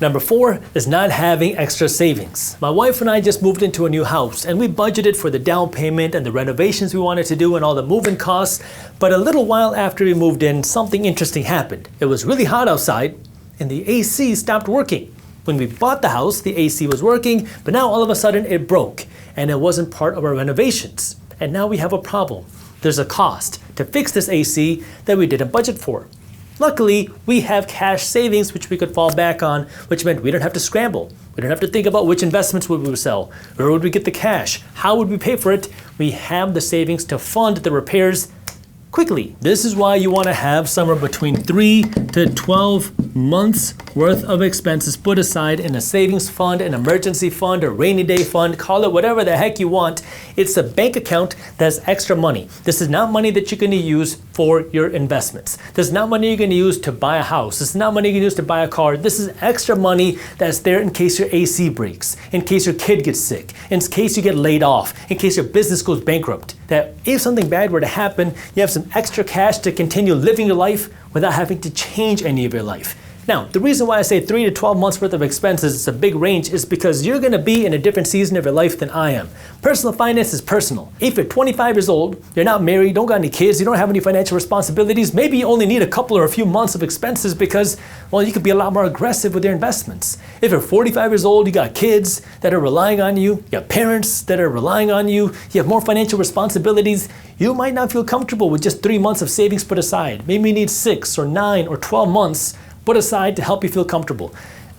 Number 4 is not having extra savings. My wife and I just moved into a new house and we budgeted for the down payment and the renovations we wanted to do and all the moving costs. But a little while after we moved in, something interesting happened. It was really hot outside and the AC stopped working. When we bought the house, the AC was working, but now all of a sudden it broke and it wasn't part of our renovations. And now we have a problem. There's a cost to fix this AC that we didn't budget for. Luckily, we have cash savings which we could fall back on, which meant we don't have to scramble. We don't have to think about which investments would we sell, where would we get the cash, how would we pay for it. We have the savings to fund the repairs quickly. This is why you want to have somewhere between 3 to 12 months worth of expenses put aside in a savings fund, an emergency fund, a rainy day fund, call it whatever the heck you want. It's a bank account that's extra money. This is not money that you're going to use for your investments. This is not money you're going to use to buy a house. This is not money you're going to use to buy a car. This is extra money that's there in case your AC breaks, in case your kid gets sick, in case you get laid off, in case your business goes bankrupt. That if something bad were to happen, you have some extra cash to continue living your life without having to change any of your life. Now, the reason why I say 3 to 12 months worth of expenses is a big range is because you're going to be in a different season of your life than I am. Personal finance is personal. If you're 25 years old, you're not married, don't got any kids, you don't have any financial responsibilities, maybe you only need a couple or a few months of expenses because, well, you could be a lot more aggressive with your investments. If you're 45 years old, you got kids that are relying on you, you have parents that are relying on you, you have more financial responsibilities, you might not feel comfortable with just 3 months of savings put aside. Maybe you need 6 or 9 or 12 months put aside to help you feel comfortable.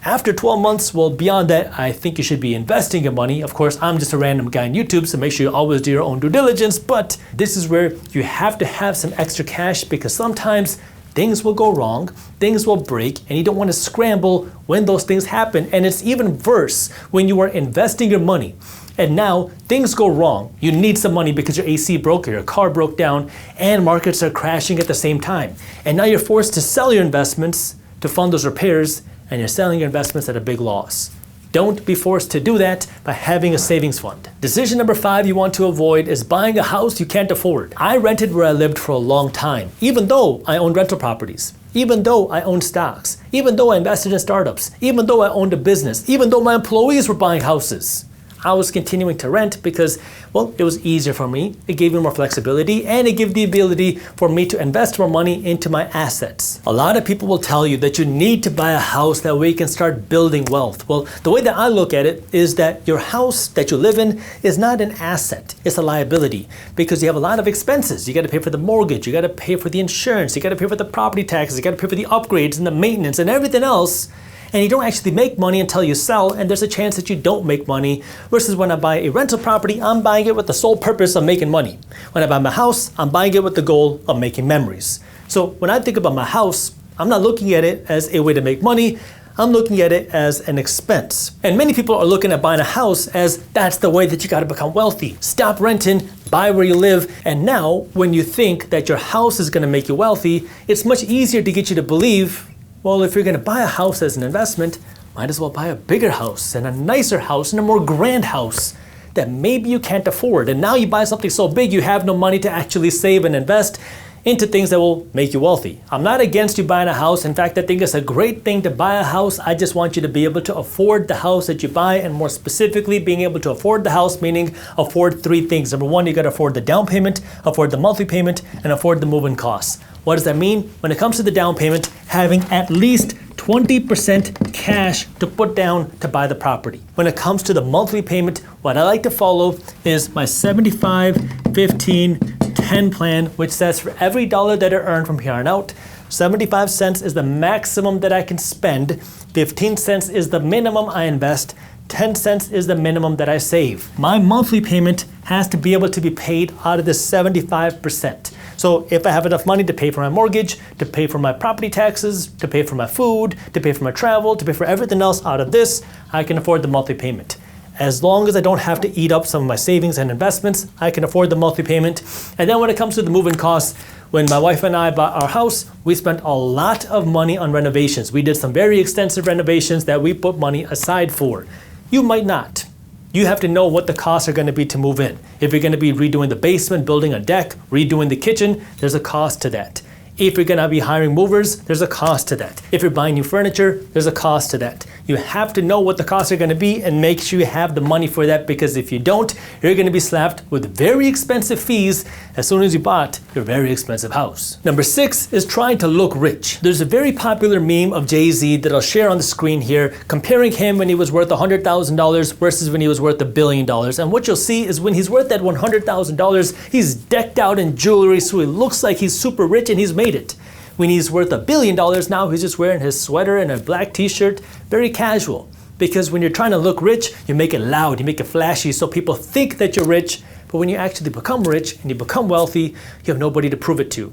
After 12 months, well, beyond that, I think you should be investing your money. Of course, I'm just a random guy on YouTube, so make sure you always do your own due diligence, but this is where you have to have some extra cash because sometimes things will go wrong, things will break, and you don't want to scramble when those things happen. And it's even worse when you are investing your money and now things go wrong. You need some money because your AC broke or your car broke down and markets are crashing at the same time. And now you're forced to sell your investments to fund those repairs, and you're selling your investments at a big loss. Don't be forced to do that by having a savings fund. Decision number 5 you want to avoid is buying a house you can't afford. I rented where I lived for a long time, even though I owned rental properties, even though I owned stocks, even though I invested in startups, even though I owned a business, even though my employees were buying houses. I was continuing to rent because, well, it was easier for me. It gave me more flexibility and it gave the ability for me to invest more money into my assets. A lot of people will tell you that you need to buy a house that way you can start building wealth. Well, the way that I look at it is that your house that you live in is not an asset, it's a liability because you have a lot of expenses. You got to pay for the mortgage, you got to pay for the insurance, you got to pay for the property taxes, you got to pay for the upgrades and the maintenance and everything else. And you don't actually make money until you sell, and there's a chance that you don't make money. Versus when I buy a rental property, I'm buying it with the sole purpose of making money. When I buy my house, I'm buying it with the goal of making memories. So when I think about my house, I'm not looking at it as a way to make money, I'm looking at it as an expense. And many people are looking at buying a house as that's the way that you gotta become wealthy. Stop renting, buy where you live, and now when you think that your house is gonna make you wealthy, it's much easier to get you to believe, well, if you're going to buy a house as an investment, might as well buy a bigger house and a nicer house and a more grand house that maybe you can't afford. And now you buy something so big you have no money to actually save and invest into things that will make you wealthy. I'm not against you buying a house. In fact, I think it's a great thing to buy a house. I just want you to be able to afford the house that you buy, and more specifically, being able to afford the house, meaning afford 3 things. Number 1, you got to afford the down payment, afford the monthly payment, and afford the moving costs. What does that mean? When it comes to the down payment, having at least 20% cash to put down to buy the property. When it comes to the monthly payment, what I like to follow is my 75, 15, 10 plan, which says for every dollar that I earn from here on out, 75 cents is the maximum that I can spend, 15 cents is the minimum I invest, 10 cents is the minimum that I save. My monthly payment has to be able to be paid out of the 75%. So if I have enough money to pay for my mortgage, to pay for my property taxes, to pay for my food, to pay for my travel, to pay for everything else out of this, I can afford the monthly payment. As long as I don't have to eat up some of my savings and investments, I can afford the monthly payment. And then when it comes to the moving costs, when my wife and I bought our house, we spent a lot of money on renovations. We did some very extensive renovations that we put money aside for. You might not. You have to know what the costs are going to be to move in. If you're going to be redoing the basement, building a deck, redoing the kitchen, there's a cost to that. If you're gonna be hiring movers, there's a cost to that. If you're buying new furniture, there's a cost to that. You have to know what the costs are gonna be and make sure you have the money for that, because if you don't, you're gonna be slapped with very expensive fees as soon as you bought your very expensive house. Number 6 is trying to look rich. There's a very popular meme of Jay-Z that I'll share on the screen here, comparing him when he was worth $100,000 versus when he was worth $1 billion. And what you'll see is when he's worth that $100,000, he's decked out in jewelry, so he looks like he's super rich and he's made it. When he's worth $1 billion, now he's just wearing his sweater and a black t-shirt, very casual. Because when you're trying to look rich, you make it loud, you make it flashy, so people think that you're rich, but when you actually become rich and you become wealthy, you have nobody to prove it to.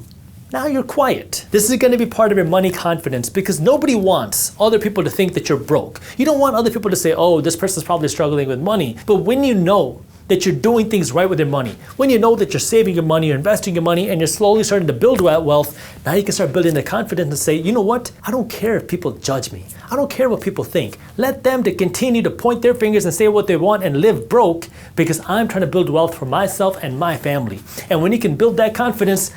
Now you're quiet. This is gonna be part of your money confidence, because nobody wants other people to think that you're broke. You don't want other people to say, oh, this person's probably struggling with money. But when you know that you're doing things right with your money, when you know that you're saving your money, you're investing your money, and you're slowly starting to build wealth, now you can start building the confidence and say, you know what? I don't care if people judge me. I don't care what people think. Let them to continue to point their fingers and say what they want and live broke, because I'm trying to build wealth for myself and my family. And when you can build that confidence,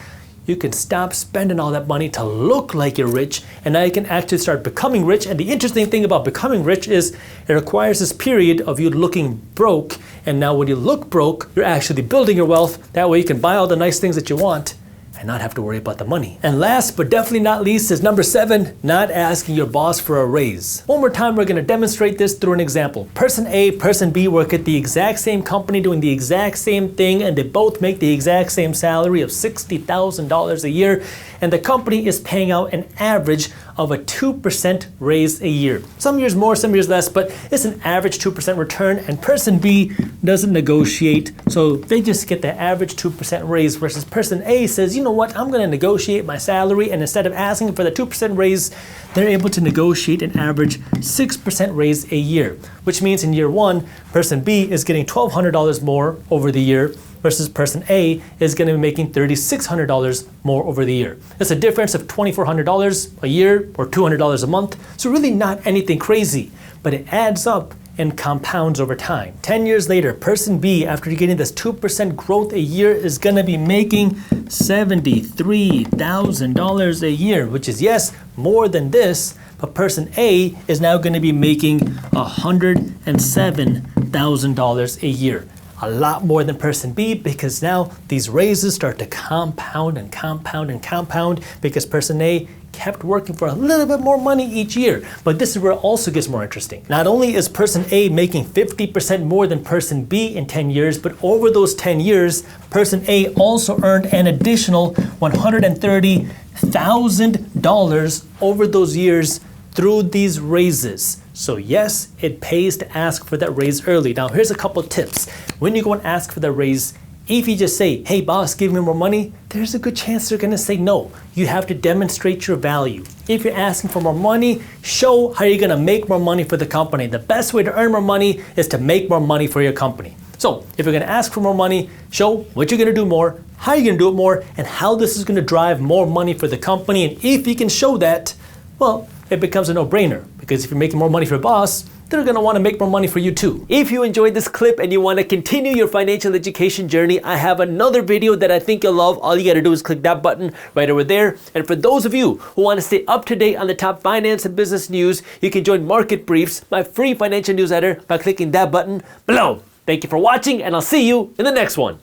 you can stop spending all that money to look like you're rich, and now you can actually start becoming rich. And the interesting thing about becoming rich is it requires this period of you looking broke, and now when you look broke, you're actually building your wealth. That way you can buy all the nice things that you want and not have to worry about the money. And last but definitely not least is number 7, not asking your boss for a raise. One more time, we're gonna demonstrate this through an example. Person A, person B work at the exact same company doing the exact same thing, and they both make the exact same salary of $60,000 a year, and the company is paying out an average of a 2% raise a year. Some years more, some years less, but it's an average 2% return, and person B doesn't negotiate, so they just get the average 2% raise, versus person A says, you know what, I'm gonna negotiate my salary, and instead of asking for the 2% raise, they're able to negotiate an average 6% raise a year, which means in year 1, person B is getting $1,200 more over the year, versus person A is going to be making $3,600 more over the year. It's a difference of $2,400 a year or $200 a month. So really not anything crazy, but it adds up and compounds over time. 10 years later, person B, after getting this 2% growth a year, is going to be making $73,000 a year, which is, yes, more than this, but person A is now going to be making $107,000 a year. A lot more than person B, because now these raises start to compound and compound and compound, because person A kept working for a little bit more money each year. But this is where it also gets more interesting. Not only is person A making 50% more than person B in 10 years, but over those 10 years, person A also earned an additional $130,000 over those years through these raises. So yes, it pays to ask for that raise early. Now here's a couple tips. When you go and ask for that raise, if you just say, hey boss, give me more money, there's a good chance they're gonna say no. You have to demonstrate your value. If you're asking for more money, show how you're gonna make more money for the company. The best way to earn more money is to make more money for your company. So if you're gonna ask for more money, show what you're gonna do more, how you're gonna do it more, and how this is gonna drive more money for the company. And if you can show that, well, it becomes a no-brainer, because if you're making more money for your boss, they're gonna wanna make more money for you too. If you enjoyed this clip and you wanna continue your financial education journey, I have another video that I think you'll love. All you gotta do is click that button right over there. And for those of you who wanna stay up to date on the top finance and business news, you can join Market Briefs, my free financial newsletter, by clicking that button below. Thank you for watching, and I'll see you in the next one.